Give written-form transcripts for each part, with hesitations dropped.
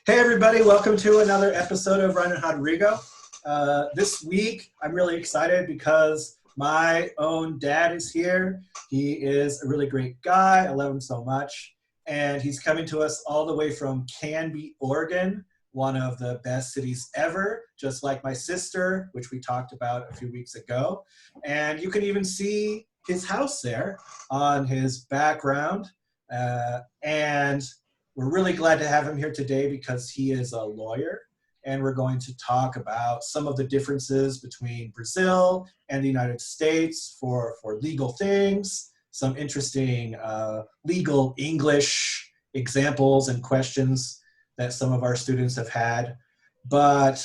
Hey everybody, welcome to another episode of Ryan and Rodrigo. This week, I'm really excited because my own dad is here. He is a really great guy. I love him so much. And he's coming to us all the way from Canby, Oregon, one of the best cities ever, just like my sister, which we talked about a few weeks ago. And you can even see his house there on his background. And we're really glad to have him here today because he is a lawyer, and we're going to talk about some of the differences between Brazil and the United States for legal things, some interesting legal English examples and questions that some of our students have had. But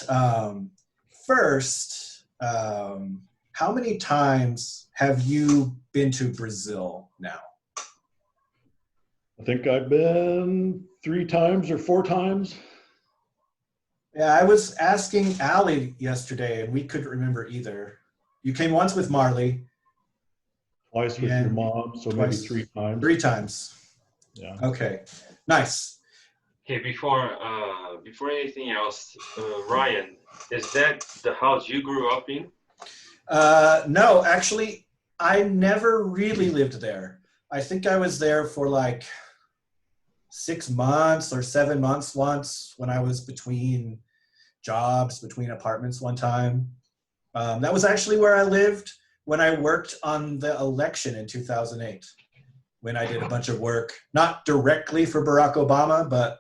first, how many times have you been to Brazil now? I think I've been 3 times or 4 times. Yeah, I was asking Allie yesterday, and we couldn't remember either. You came once with Marley. Twice with your mom, so maybe 3 times. 3 times. Yeah. Okay, nice. Okay, before anything else, Ryan, is that the house you grew up in? No, actually, I never really lived there. I think I was there for like 6 months or 7 months once when I was between jobs, between apartments one time. That was actually where I lived when I worked on the election in 2008, when I did a bunch of work, not directly for Barack Obama, but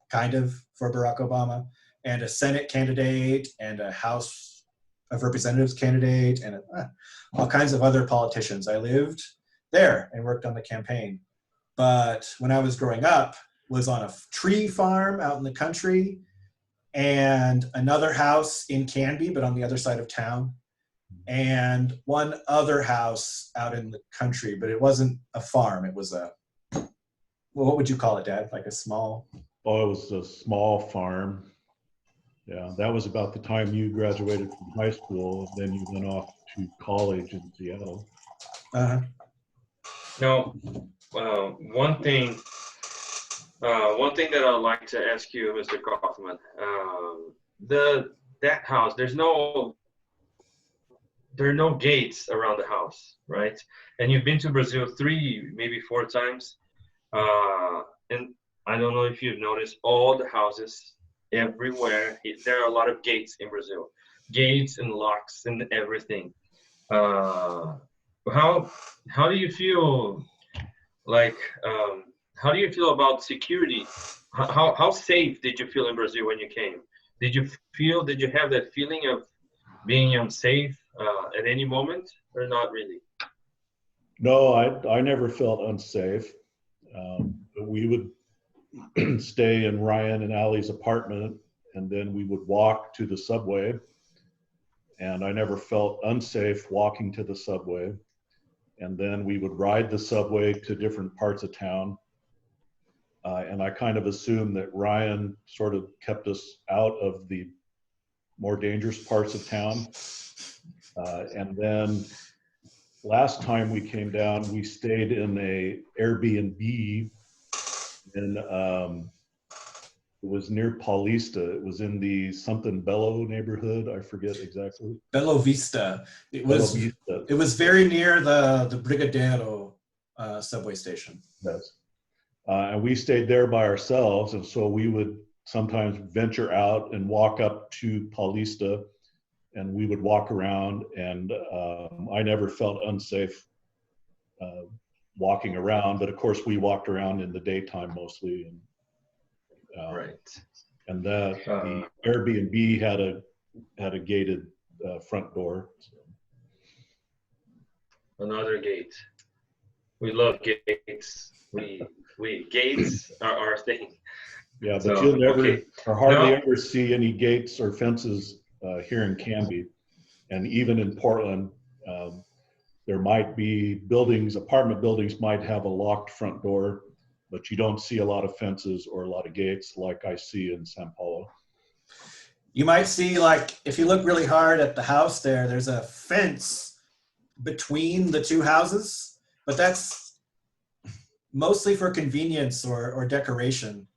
kind of for Barack Obama, and a Senate candidate and a House of Representatives candidate and all kinds of other politicians. I lived there and worked on the campaign. But when I was growing up, was on a tree farm out in the country and another house in Canby, but on the other side of town, and one other house out in the country, but it wasn't a farm. It was a, well, what would you call it, Dad? Like a small? Oh, it was a small farm. Yeah, that was about the time you graduated from high school. Then you went off to college in Seattle. Uh-huh. No. One thing that I'd like to ask you, Mr. Kauffman, that house, there are no gates around the house, right? And you've been to Brazil 3, maybe 4 times, and I don't know if you've noticed all the houses everywhere. There are a lot of gates in Brazil, gates and locks and everything. How do you feel? Like, how do you feel about security? How safe did you feel in Brazil when you came? Did you have that feeling of being unsafe at any moment, or not really? No, I never felt unsafe. We would stay in Ryan and Allie's apartment, and then we would walk to the subway. And I never felt unsafe walking to the subway. And then we would ride the subway to different parts of town. And I kind of assumed that Ryan sort of kept us out of the more dangerous parts of town. And then last time we came down, we stayed in a Airbnb in, it was near Paulista. It was in the something Belo neighborhood. I forget exactly. Belo Vista. It was very near the Brigadeiro subway station. Yes. And we stayed there by ourselves. And so we would sometimes venture out and walk up to Paulista, and we would walk around, and I never felt unsafe walking around. But of course we walked around in the daytime mostly. And, Right. And the Airbnb had a gated front door. So. Another gate. We love gates. We gates are our thing. Yeah, but you'll never or hardly ever see any gates or fences here in Canby, and even in Portland, there might be apartment buildings might have a locked front door, but you don't see a lot of fences or a lot of gates like I see in São Paulo. You might see, like, if you look really hard at the house there's a fence between the 2 houses, but that's mostly for convenience or decoration.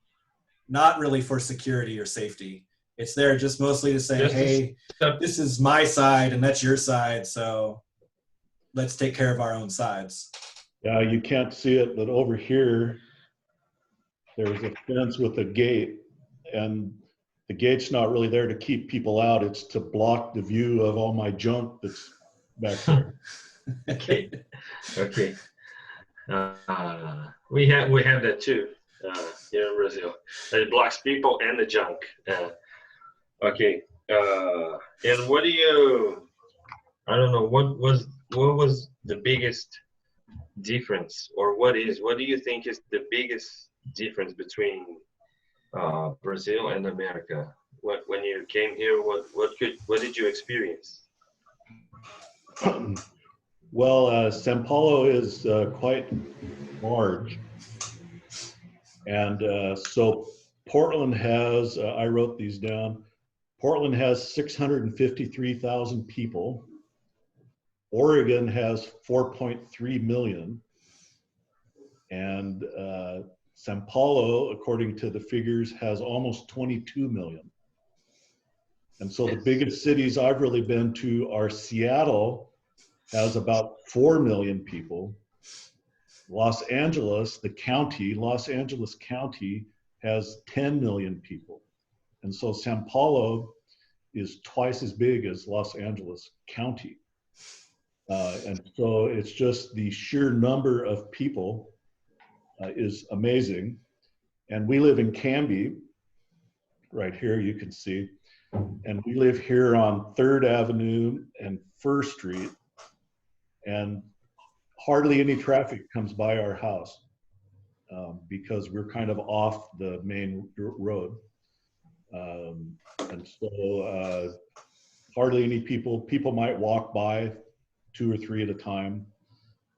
not really for security or safety. It's there just mostly to say, Just to hey, step- this is my side and that's your side, so let's take care of our own sides. Yeah, you can't see it, but over here, there's a fence with a gate, and the gate's not really there to keep people out. It's to block the view of all my junk that's back there. Okay. Okay. We have that too here in Brazil. It blocks people and the junk. Okay. And what do you? I don't know. What was the biggest difference, or what do you think is the biggest difference between Brazil and America? When you came here, what did you experience? Well, São Paulo is quite large. And so Portland has, I wrote these down, Portland has 653,000 people. Oregon has 4.3 million. And São Paulo, according to the figures, has almost 22 million. And so the biggest cities I've really been to are Seattle, has about 4 million people. Los Angeles County has 10 million people. And so São Paulo is twice as big as Los Angeles County. And so it's just the sheer number of people is amazing. And we live in Canby, right here you can see. And we live here on 3rd Avenue and 1st Street. And hardly any traffic comes by our house because we're kind of off the main road. And so hardly any people might walk by 2 or 3 at a time.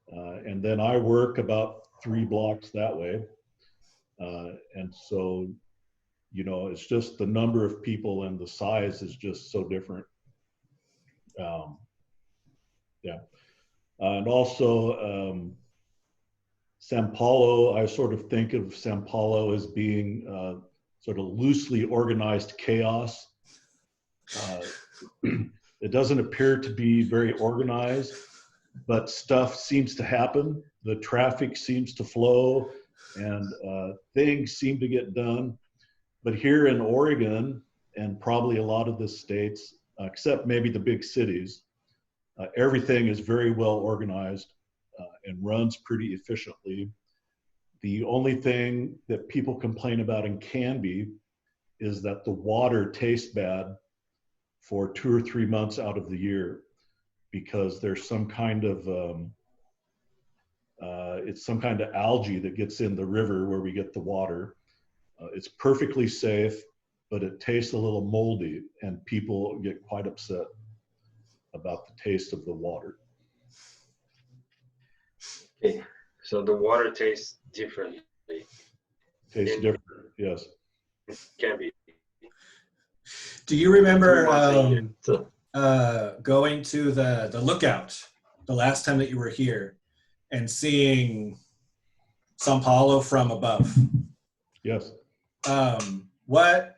And then I work about 3 blocks that way. And so, you know, it's just the number of people and the size is just so different. Yeah. And also, São Paulo, I sort of think of São Paulo as being sort of loosely organized chaos. It doesn't appear to be very organized, but stuff seems to happen. The traffic seems to flow, and things seem to get done. But here in Oregon, and probably a lot of the states, except maybe the big cities, everything is very well organized and runs pretty efficiently. The only thing that people complain about in Canby is that the water tastes bad for 2 or 3 months out of the year because there's some kind of it's some kind of algae that gets in the river where we get the water. It's perfectly safe, but it tastes a little moldy, and people get quite upset about the taste of the water. Okay, so the water tastes differently. Tastes different, yes. Can be. Do you remember going to the lookout the last time that you were here and seeing São Paulo from above? Yes. What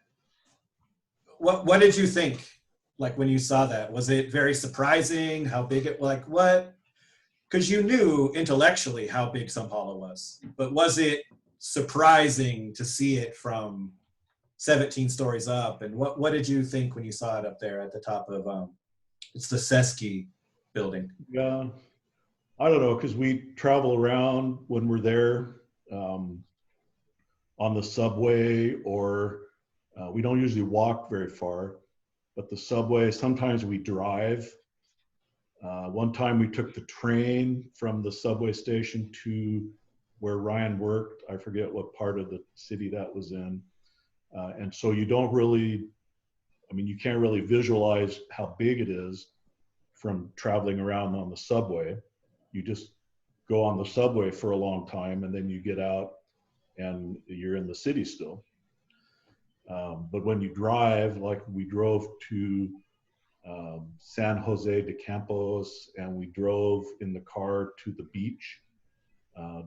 did you think? Like when you saw that, was it very surprising how big it, like what? Because you knew intellectually how big São Paulo was, but was it surprising to see it from 17 stories up? And what did you think when you saw it up there at the top of, it's the Sesky building? Yeah, I don't know, because we travel around when we're there on the subway, or we don't usually walk very far, but the subway, sometimes we drive. One time we took the train from the subway station to where Ryan worked. I forget what part of the city that was in. And so you don't really, I mean, you can't really visualize how big it is from traveling around on the subway. You just go on the subway for a long time and then you get out and you're in the city still. But when you drive, like we drove to San Jose de Campos, and we drove in the car to the beach,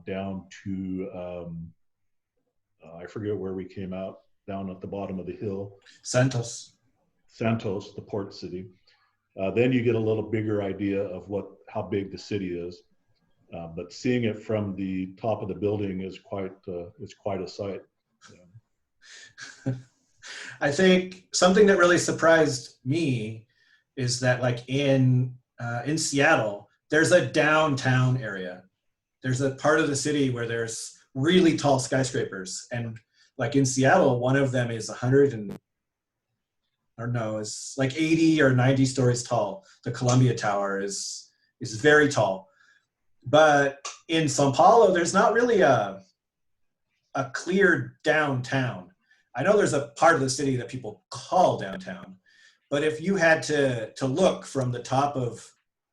down to, I forget where we came out. down at the bottom of the hill. Santos. Santos, the port city. Then you get a little bigger idea of how big the city is. But seeing it from the top of the building is quite a sight. Yeah. I think something that really surprised me is that, like, in Seattle, there's a downtown area. There's a part of the city where there's really tall skyscrapers, and like in Seattle, one of them is 80 or 90 stories tall. The Columbia Tower is very tall. But in São Paulo, there's not really a clear downtown. I know there's a part of the city that people call downtown, but if you had to look from the top of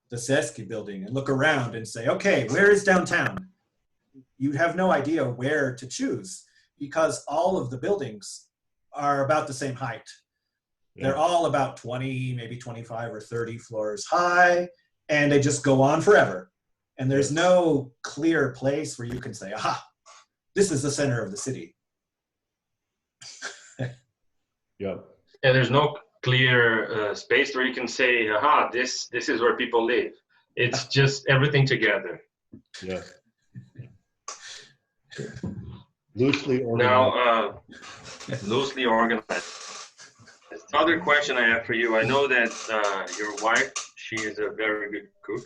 the Sesc building and look around and say, okay, where is downtown? You'd have no idea where to choose, because all of the buildings are about the same height. Yeah. They're all about 20, maybe 25 or 30 floors high, and they just go on forever. And there's no clear place where you can say, aha, this is the center of the city. Yeah. And there's no clear space where you can say, aha, this is where people live. It's just everything together. Yeah. Loosely organized. Now, loosely organized. Other question I have for you. I know that your wife, she is a very good cook.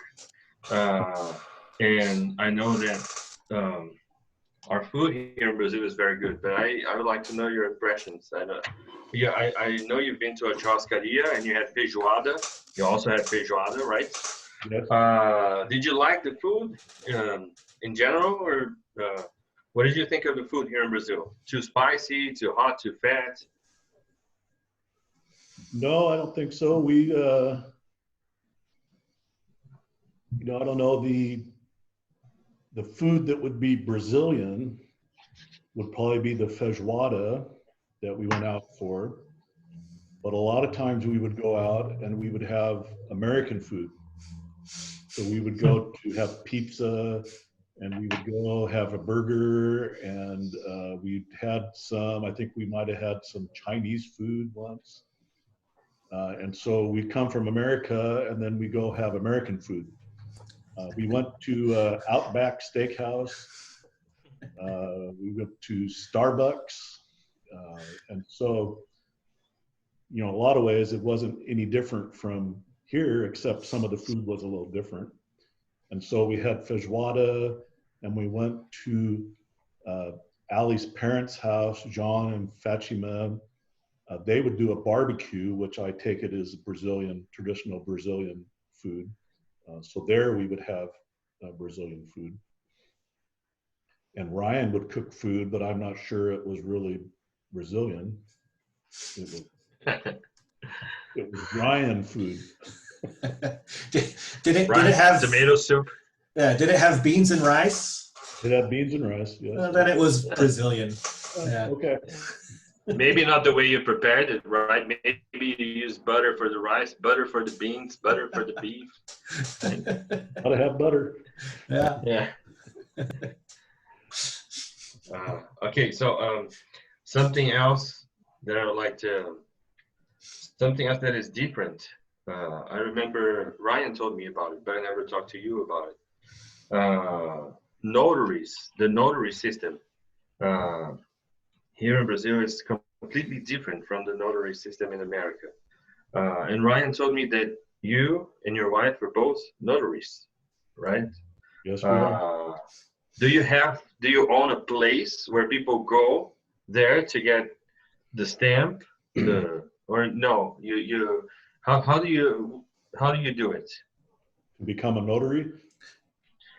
And I know that our food here in Brazil is very good, but I would like to know your impressions. I know you've been to a churrascaria and you had feijoada. You also had feijoada, right? Yes. Did you like the food in general, or what did you think of the food here in Brazil? Too spicy, too hot, too fat? No, I don't think so. We, I don't know, the food that would be Brazilian would probably be the feijoada that we went out for. But a lot of times we would go out and we would have American food. So we would go to have pizza, and we would go have a burger, and we had I think we might have had some Chinese food once. And so we come from America, and then we go have American food. We went to Outback Steakhouse. We went to Starbucks. And so, a lot of ways it wasn't any different from here, except some of the food was a little different. And so we had feijoada, and we went to Ali's parents' house, John and Fatima. They would do a barbecue, which I take it is traditional Brazilian food. So there we would have Brazilian food. And Ryan would cook food, but I'm not sure it was really Brazilian. It was Ryan food. Did it have tomato soup? Yeah. Did it have beans and rice? It had beans and rice. Yes. Well, then it was Brazilian. Yeah. Okay. Maybe not the way you prepared it, right? Maybe you use butter for the rice, butter for the beans, butter for the beef. Gotta have butter. Yeah. Yeah. Okay, so something else that I would like to, something else that is different. I remember Ryan told me about it, but I never talked to you about it. Notaries, the notary system here in Brazil is completely different from the notary system in America. And Ryan told me that you and your wife are both notaries, right? Yes, we are. Do you own a place where people go there to get the stamp? Or no, how do you do it? To become a notary?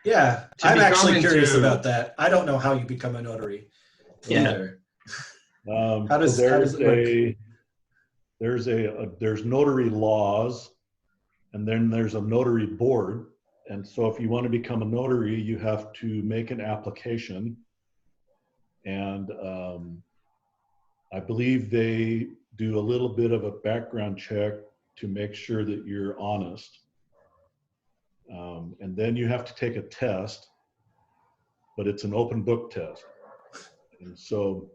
Yeah, I'm actually curious about that. I don't know how you become a notary either. How does it work? There's notary laws, and then there's a notary board. And so if you want to become a notary, you have to make an application. And I believe they do a little bit of a background check to make sure that you're honest. And then you have to take a test, but it's an open book test. And so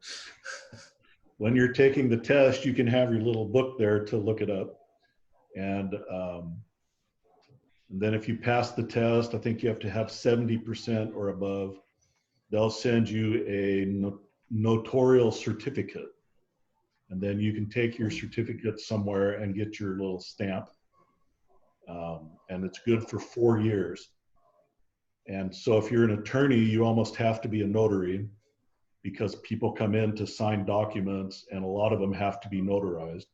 when you're taking the test, you can have your little book there to look it up. And then if you pass the test, I think you have to have 70% or above. They'll send you a notarial certificate. And then you can take your certificate somewhere and get your little stamp. And it's good for 4 years. And so if you're an attorney, you almost have to be a notary, because people come in to sign documents and a lot of them have to be notarized.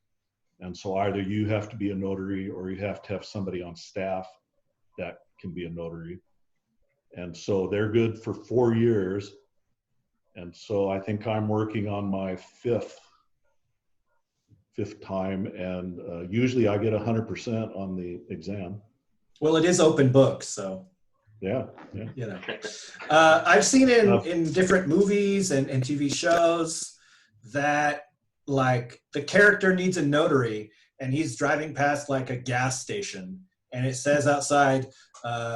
And so either you have to be a notary or you have to have somebody on staff that can be a notary. And so they're good for 4 years. And so I think I'm working on my fifth time, and usually I get 100% on the exam. Well, it is open book, so. Yeah. You know, I've seen in different movies and TV shows that like the character needs a notary, and he's driving past like a gas station, and it says outside,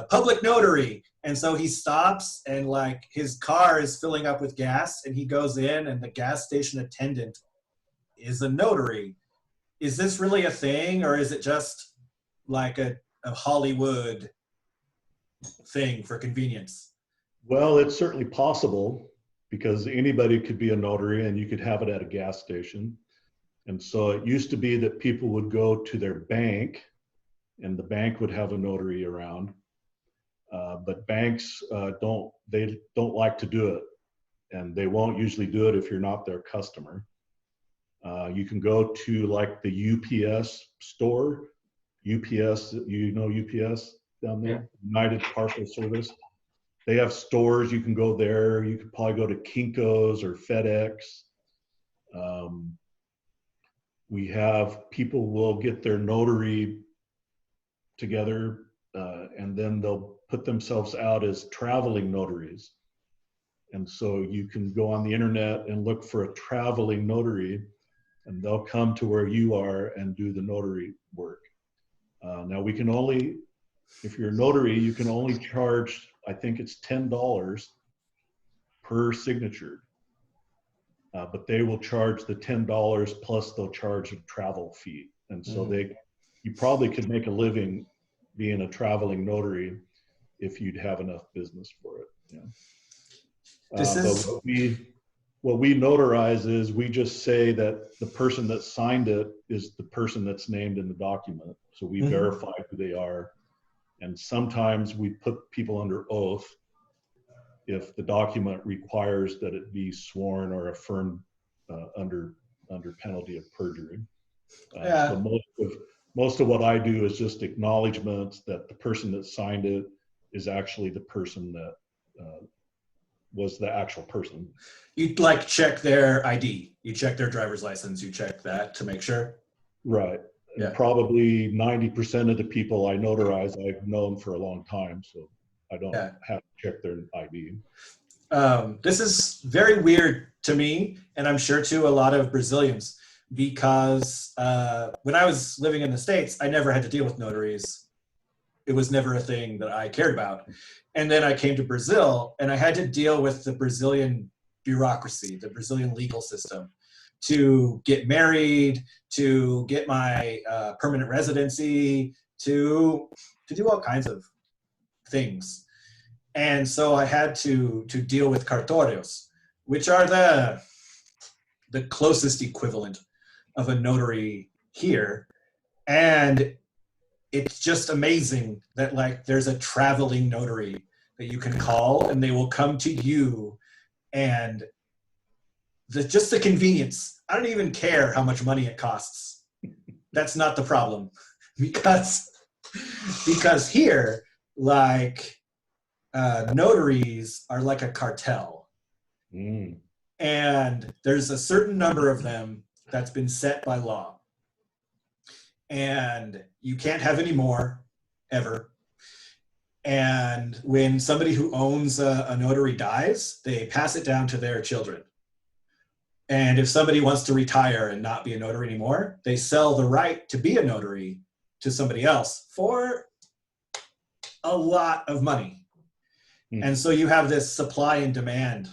public notary. And so he stops, and like his car is filling up with gas, and he goes in, and the gas station attendant is a notary. Is this really a thing, or is it just like a Hollywood thing for convenience? Well, it's certainly possible, because anybody could be a notary and you could have it at a gas station. And so it used to be that people would go to their bank and the bank would have a notary around. But banks don't like to do it, and they won't usually do it if you're not their customer. You can go to like the UPS store. UPS, you know UPS down there? Yeah. United Parcel Service. They have stores. You can go there. You could probably go to Kinko's or FedEx. We have people will get their notary together, and then they'll put themselves out as traveling notaries. And so you can go on the internet and look for a traveling notary, and they'll come to where you are and do the notary work. Now we can only, if you're a notary, you can only charge, I think it's $10 per signature. But they will charge the $10 plus they'll charge a travel fee. And so you probably could make a living being a traveling notary if you'd have enough business for it. Yeah. But what we notarize is we just say that the person that signed it is the person that's named in the document. So we verify who they are. And sometimes we put people under oath if the document requires that it be sworn or affirmed under penalty of perjury. So most of what I do is just acknowledgments that the person that signed it is actually the person that was the actual person. You like check their ID, you check their driver's license, you check that to make sure? Right. And yeah. Probably 90% of the people I notarize, I've known for a long time, so I don't have to check their ID. This is very weird to me, and I'm sure to a lot of Brazilians, because when I was living in the States, I never had to deal with notaries. It was never a thing that I cared about. And then I came to Brazil, and I had to deal with the Brazilian bureaucracy, the Brazilian legal system, to get married, to get my permanent residency, to do all kinds of things. And so I had to deal with cartórios, which are the closest equivalent of a notary here. And it's just amazing that like there's a traveling notary that you can call and they will come to you, and just the convenience. I don't even care how much money it costs. That's not the problem, because here, like, notaries are like a cartel. And there's a certain number of them that's been set by law. And you can't have any more, ever. And when somebody who owns a notary dies, they pass it down to their children. And if somebody wants to retire and not be a notary anymore, they sell the right to be a notary to somebody else for a lot of money. And so you have this supply and demand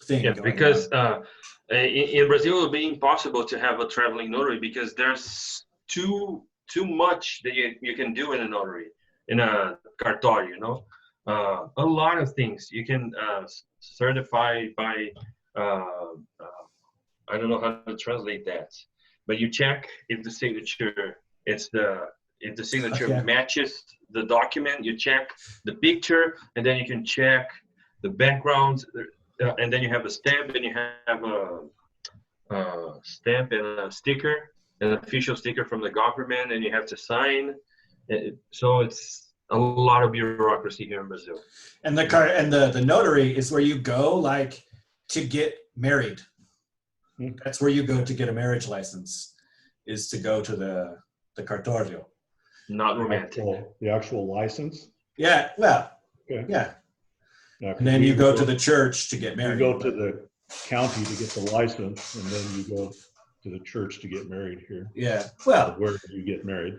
thing. Yeah, going because on. In Brazil, it would be impossible to have a traveling notary because there's too much that you can do in a notary, in a cartório, you know. A lot of things you can certify by. Uh, I don't know how to translate that, but you check if the signature if the signature Okay. matches the document. You check the picture, and then you can check the background, and then you have a stamp, and you have a stamp and a sticker, an official sticker from the government, and you have to sign. So it's a lot of bureaucracy here in Brazil. And the notary is where you go like to get married. That's where you go to get a marriage license, is to go to the cartório. Not romantic. The actual license? Yeah, well, Okay. yeah. Yeah, And then you go to the church to get married. You go to the county to get the license, and then you go to the church to get married here. Yeah, well, Where do you get married?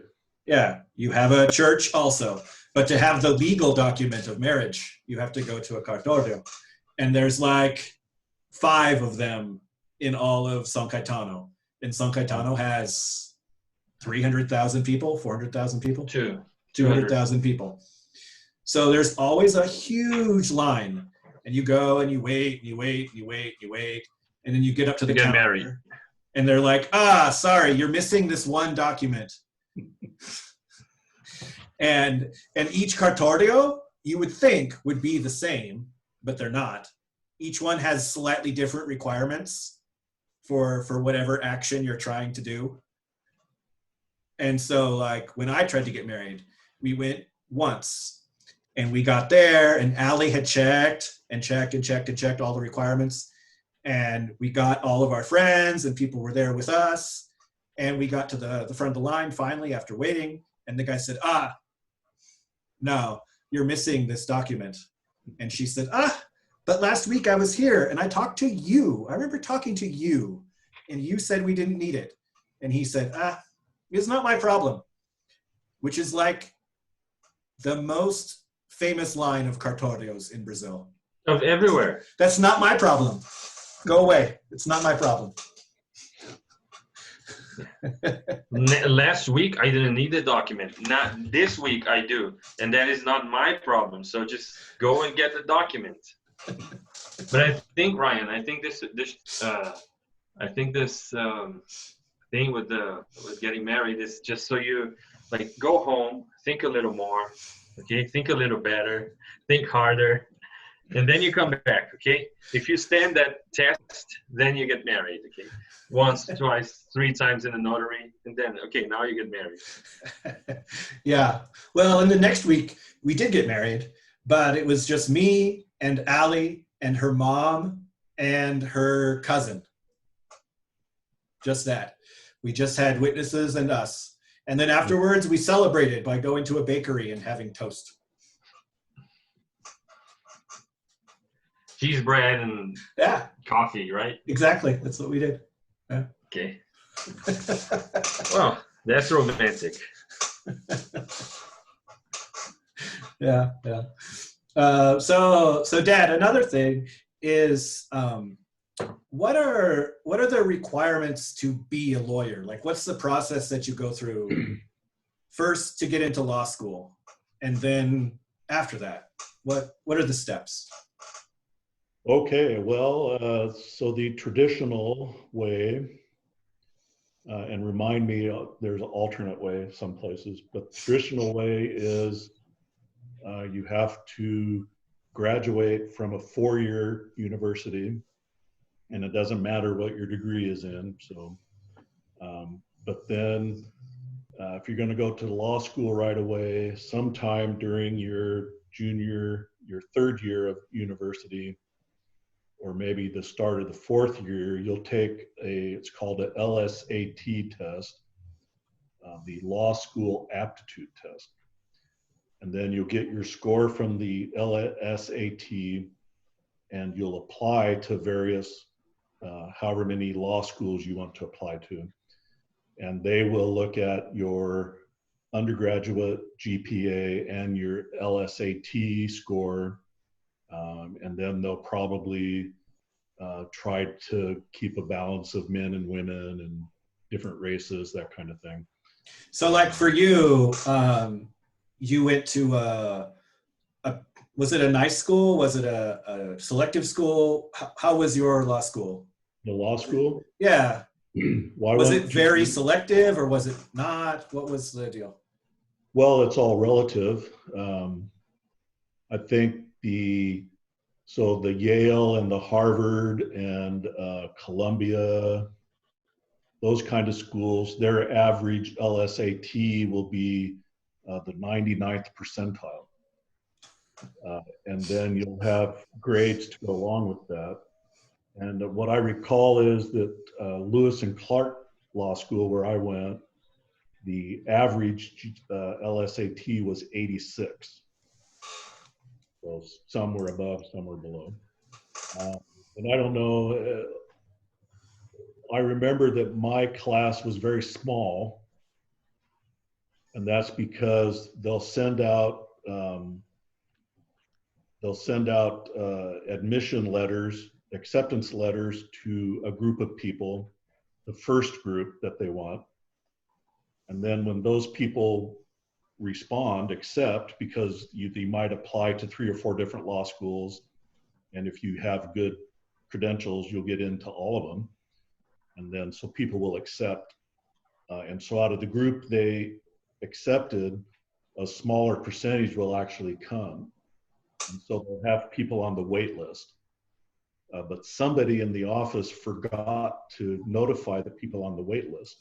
yeah, you have a church also. But to have the legal document of marriage, you have to go to a cartório. And there's like 5 of them in all of São Caetano. And São Caetano has 300,000 people, 400,000 people? 200,000 people. So there's always a huge line. And you go and you wait, and you wait, and you wait, and you wait. And then you get up to the get counter. Married. And they're like, sorry, you're missing this one document. and each cartório, you would think, would be the same, but they're not. Each one has slightly different requirements for whatever action you're trying to do. And so, like, when I tried to get married, we went once, and we got there, and Allie had checked all the requirements. And we got all of our friends, and people were there with us. And we got to the front of the line finally after waiting. And the guy said, no, you're missing this document. And she said, but last week I was here and I talked to you. I remember talking to you and you said we didn't need it. And he said, it's not my problem, which is like the most famous line of cartórios in Brazil. Of everywhere. That's not my problem. Go away. It's not my problem. Last week I didn't need the document. Not this week I do, and that is not my problem. So just go and get the document. But I think, Ryan, I think this thing with getting married is just so you like go home, think a little more, okay, think a little better, think harder. And then you come back, okay? If you stand that test, then you get married, okay? Once, twice, 3 times in a notary, and then, okay, now you get married. Yeah. Well, in the next week, we did get married, but it was just me and Allie and her mom and her cousin. Just that. We just had witnesses and us. And then afterwards, we celebrated by going to a bakery and having toast. Cheese bread and coffee, right? Exactly. That's what we did. Yeah. Okay. Well, that's romantic. Yeah. So Dad, another thing is, what are the requirements to be a lawyer? Like, what's the process that you go through first to get into law school, and then after that, what are the steps? Okay, well, so the traditional way, and remind me, there's an alternate way some places, but the traditional way is you have to graduate from a 4-year university, and it doesn't matter what your degree is in. So, but then if you're going to go to law school right away, sometime during your 3rd year of university, or maybe the start of the 4th year, you'll take it's called an LSAT test, the Law School Aptitude Test. And then you'll get your score from the LSAT, and you'll apply to various, however many law schools you want to apply to. And they will look at your undergraduate GPA and your LSAT score. And then they'll probably tried to keep a balance of men and women and different races, that kind of thing. So like for you, you went to was it a nice school? Was it a selective school? How was your law school? The law school? Yeah. Well, Was it very selective or was it not? What was the deal? Well, it's all relative. I think the Yale and the Harvard and Columbia, those kind of schools, their average LSAT will be the 99th percentile. And then you'll have grades to go along with that. And what I recall is that Lewis and Clark Law School, where I went, the average LSAT was 86. So some were above, some were below. And I don't know, I remember that my class was very small, and that's because they'll send out admission letters, acceptance letters to a group of people, the first group that they want. And then when those people respond, accept, because you might apply to 3 or 4 different law schools, and if you have good credentials, you'll get into all of them. And then so people will accept. And so out of the group they accepted, a smaller percentage will actually come. And so they'll have people on the wait list. But somebody in the office forgot to notify the people on the wait list.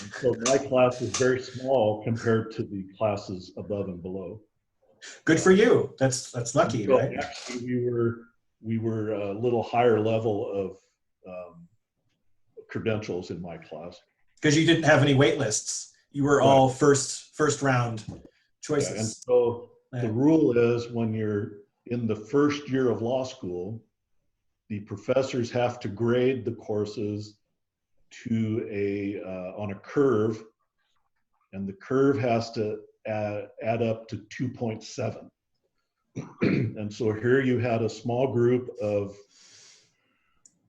And so my class was very small compared to the classes above and below. Good for you. That's lucky, so right? Actually, we were a little higher level of credentials in my class. Because you didn't have any wait lists. You were all first round choices. Yeah, and so the rule is when you're in the first year of law school, the professors have to grade the courses to on a curve, and the curve has to add up to 2.7. And so here you had a small group of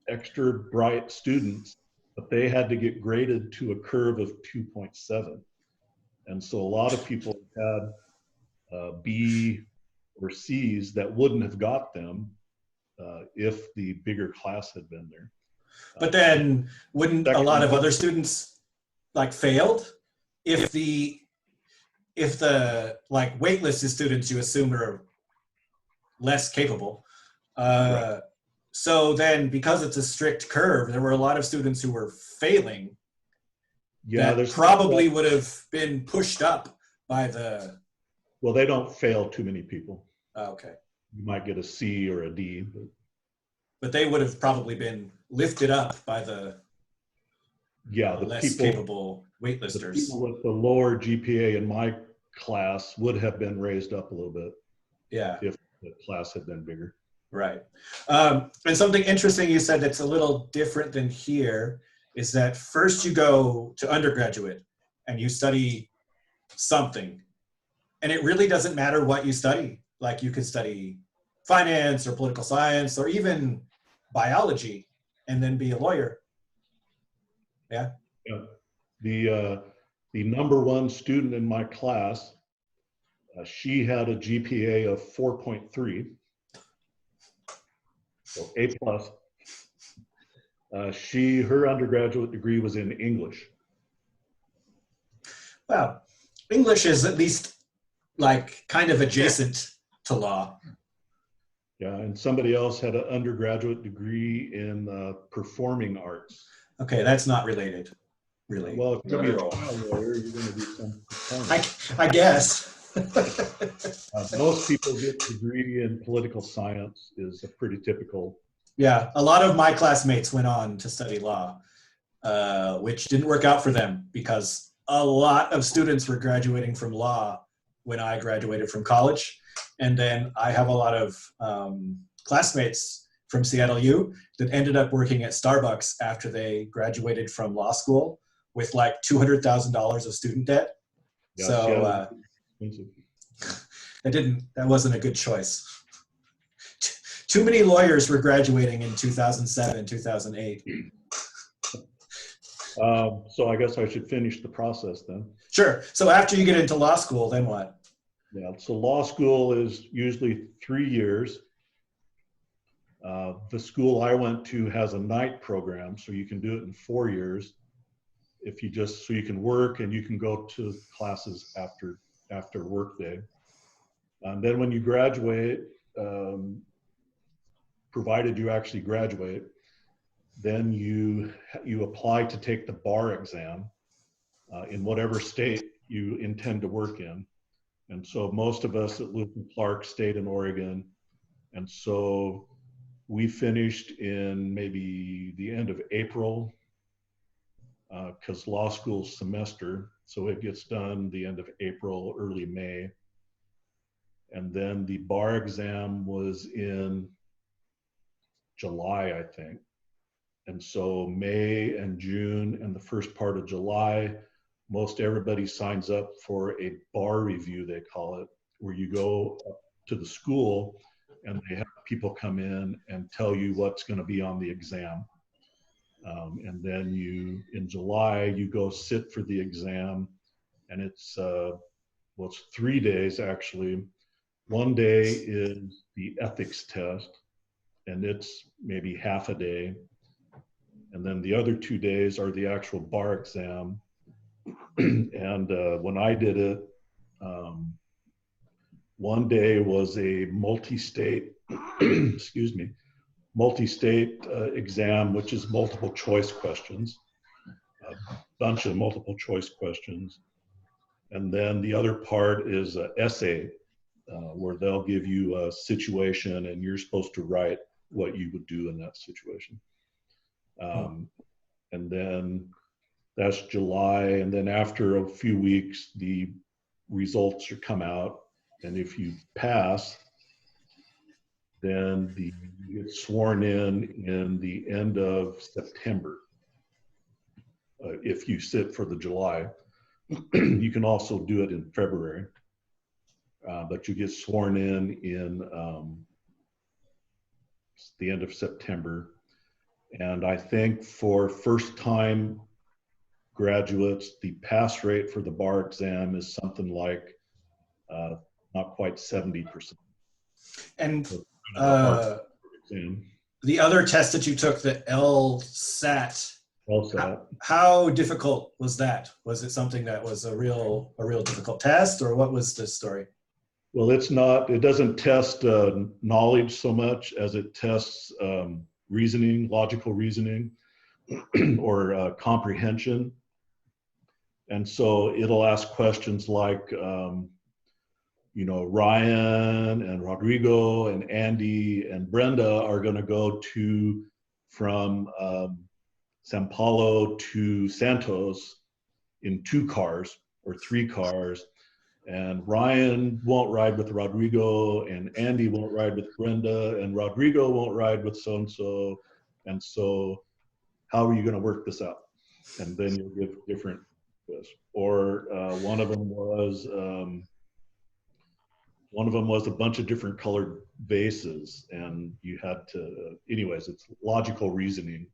extra bright students, but they had to get graded to a curve of 2.7. And so a lot of people had B or C's that wouldn't have got them if the bigger class had been there. But then wouldn't a lot of other students like failed if the like waitlisted students you assume are less capable? Right. So then because it's a strict curve, there were a lot of students who were failing. Yeah, that probably would have been pushed up by the. Well, they don't fail too many people. Okay. You might get a C or a D, but they would have probably been lifted up by the the less people, capable waitlisters. The people with the lower GPA in my class would have been raised up a little bit. Yeah. If the class had been bigger. Right. And something interesting you said that's a little different than here is that first you go to undergraduate and you study something. And it really doesn't matter what you study. Like you could study finance or political science or even biology and then be a lawyer. Yeah. Yeah. The number one student in my class, she had a GPA of 4.3, so A plus. Her undergraduate degree was in English. Wow. English is at least like kind of adjacent to law. Yeah, and somebody else had an undergraduate degree in performing arts. Okay, that's not related, really. Well, if you're going to be a trial lawyer, you're going to do some performing. I guess. Most people get a degree in political science is a pretty typical. Yeah, a lot of my classmates went on to study law, which didn't work out for them because a lot of students were graduating from law when I graduated from college. And then I have a lot of classmates from Seattle U that ended up working at Starbucks after they graduated from law school with like $200,000 of student debt. Yeah, so that wasn't a good choice. Too many lawyers were graduating in 2007, 2008. So I guess I should finish the process then. Sure. So after you get into law school, then what? Yeah, so law school is usually 3 years. The school I went to has a night program, so you can do it in 4 years. If you just, so you can work and you can go to classes after work day. And then when you graduate, provided you actually graduate, then you apply to take the bar exam in whatever state you intend to work in. And so most of us at Lewis and Clark stayed in Oregon. And so we finished in maybe the end of April, because law school's semester. So it gets done the end of April, early May. And then the bar exam was in July, I think. And so May and June and the first part of July, most everybody signs up for a bar review, they call it, where you go up to the school and they have people come in and tell you what's going to be on the exam. And then in July, you go sit for the exam, and it's 3 days actually. One day is the ethics test, and it's maybe half a day. And then the other 2 days are the actual bar exam. And when I did it, one day was a multi-state, excuse me, multi-state exam, which is multiple choice questions, a bunch of multiple choice questions. And then the other part is an essay, where they'll give you a situation and you're supposed to write what you would do in that situation. And then that's July. And then after a few weeks, the results should come out. And if you pass, then you get sworn in the end of September. If you sit for the July, you can also do it in February, but you get sworn in the end of September. And I think for first-time graduates, the pass rate for the bar exam is something like not quite 70%. And the other test that you took, the LSAT, how difficult was that? Was it something that was a real difficult test, or what was the story? Well, it doesn't test knowledge so much as it tests reasoning, logical reasoning, or comprehension. And so it'll ask questions like, Ryan and Rodrigo and Andy and Brenda are going to go from São Paulo to Santos in 2 cars or 3 cars. And Ryan won't ride with Rodrigo, and Andy won't ride with Brenda, and Rodrigo won't ride with so-and-so. And so how are you going to work this out? And then you'll give different this. Or one of them was a bunch of different colored vases, and you had to, anyways, it's logical reasoning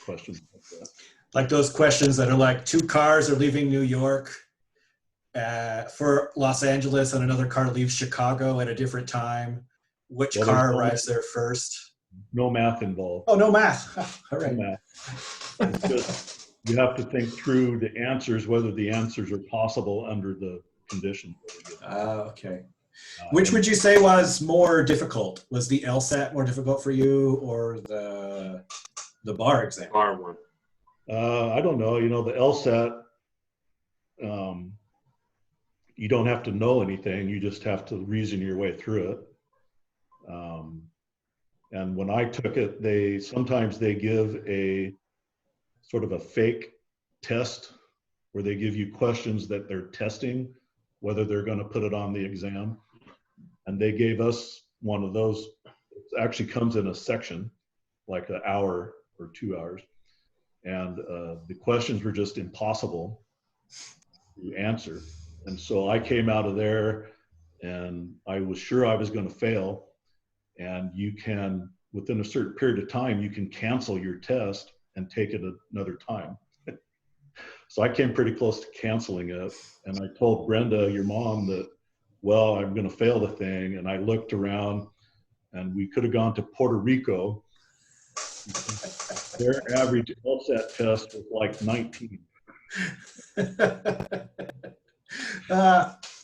questions like that. Like those questions that are like 2 cars are leaving New York for Los Angeles, and another car leaves Chicago at a different time. Which car arrives there first? No math involved. Oh, no math. All right. No math. It's just, you have to think through the answers, whether the answers are possible under the conditions. Okay. Which would you say was more difficult? Was the LSAT more difficult for you, or the bar exam? Bar one. I don't know. The LSAT, you don't have to know anything. You just have to reason your way through it. And when I took it, sometimes they give a sort of a fake test where they give you questions that they're testing, whether they're going to put it on the exam. And they gave us one of those. It actually comes in a section, like an hour or 2 hours. And the questions were just impossible to answer. And so I came out of there and I was sure I was going to fail. and you can, within a certain period of time, you can cancel your test and take it another time. So I came pretty close to canceling it, and I told Brenda, your mom, that, well, I'm going to fail the thing. And I looked around, and we could have gone to Puerto Rico. Their average LSAT test was like 19.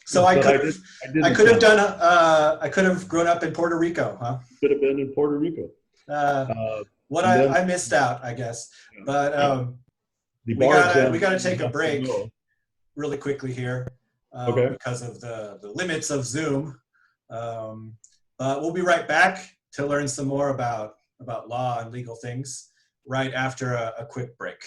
So I could have done. I could have grown up in Puerto Rico, huh? Could have been in Puerto Rico. What I missed out, I guess. But we gotta take a break really quickly here, Okay. because of the limits of Zoom. But we'll be right back to learn some more about law and legal things right after a quick break.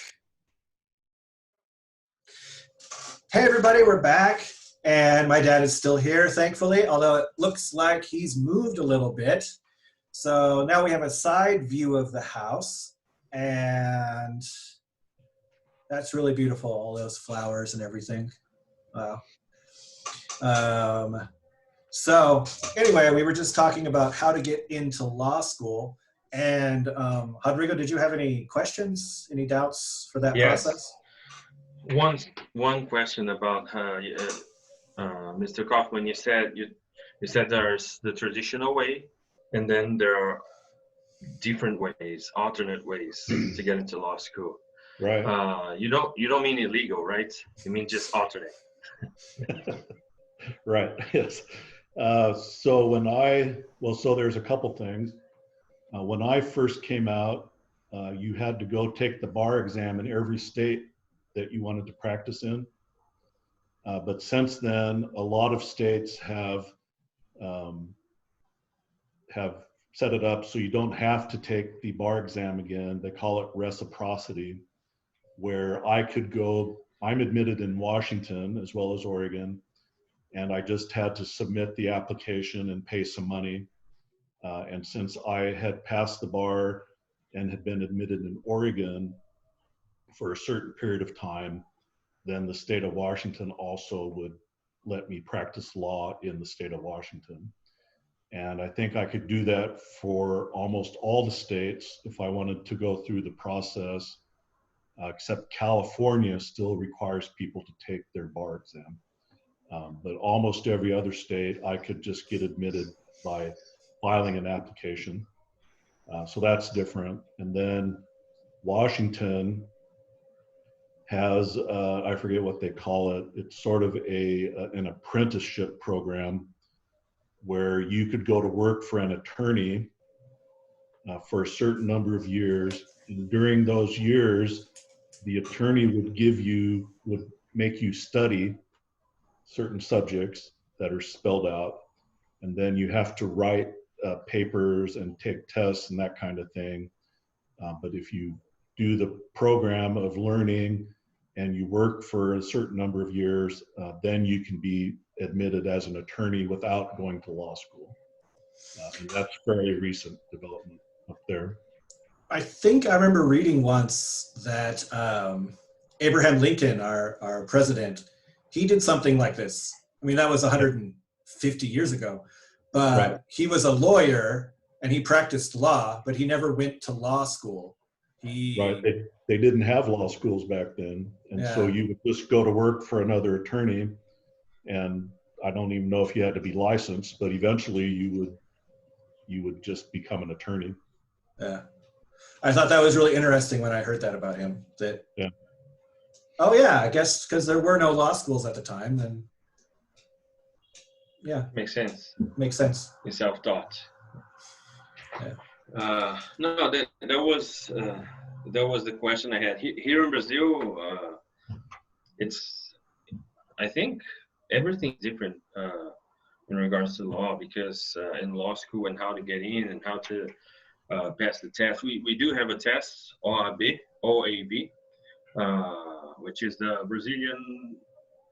Hey everybody, we're back, and my dad is still here, thankfully, although it looks like he's moved a little bit. So now we have a side view of the house, and that's really beautiful, all those flowers and everything. Wow. So anyway, we were just talking about how to get into law school. And Rodrigo, did you have any questions, any doubts for that process? One question about Mr. Kauffman. You said there's the traditional way, and then there are different ways, alternate ways to get into law school. Right. You don't mean illegal, right? You mean just alternate. Right. Yes. So there's a couple things. When I first came out, you had to go take the bar exam in every state that you wanted to practice in. But since then, a lot of states have set it up so you don't have to take the bar exam again. They call it reciprocity, where I could go. I'm admitted in Washington as well as Oregon, and I just had to submit the application and pay some money. And since I had passed the bar and had been admitted in Oregon for a certain period of time, then the state of Washington also would let me practice law in the state of Washington. And I think I could do that for almost all the states if I wanted to go through the process, except California still requires people to take their bar exam. But almost every other state, I could just get admitted by filing an application. So that's different. And then Washington has, I forget what they call it. It's sort of an apprenticeship program where you could go to work for an attorney for a certain number of years. And during those years, the attorney would make you study certain subjects that are spelled out. And then you have to write papers and take tests and that kind of thing. But if you do the program of learning and you work for a certain number of years, then you can be admitted as an attorney without going to law school. And that's fairly recent development up there. I think I remember reading once that Abraham Lincoln, our president, he did something like this. I mean, that was 150 years ago. But Right. He was a lawyer and he practiced law, but he never went to law school. Right. They didn't have law schools back then. And so you would just go to work for another attorney. And I don't even know if you had to be licensed, but eventually you would just become an attorney. Yeah. I thought that was really interesting when I heard that about him. Yeah. Oh yeah, I guess because there were no law schools at the time, then yeah. Makes sense. Makes sense. It's self-taught. Yeah. No, that was the question I had. Here in Brazil, I think everything's different in regards to law, because in law school and how to get in and how to pass the test. We do have a test, OAB, which is the Brazilian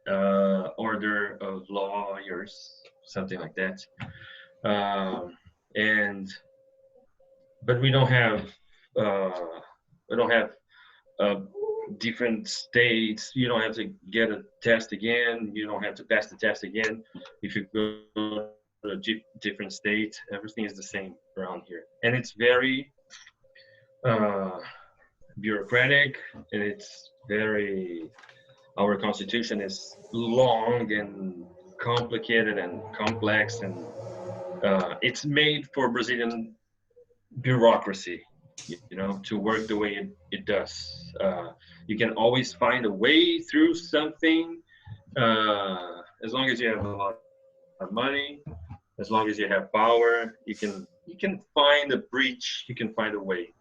Order of Lawyers, something like that. But we don't have different states. You don't have to get a test again. You don't have to pass the test again if you go to a different state, everything is the same around here, and it's very bureaucratic, and it's very, our constitution is long and complicated and complex, and it's made for Brazilian bureaucracy, you know, to work the way it does. You can always find a way through something, as long as you have a lot of money, as long as you have power, you can find a breach, you can find a way.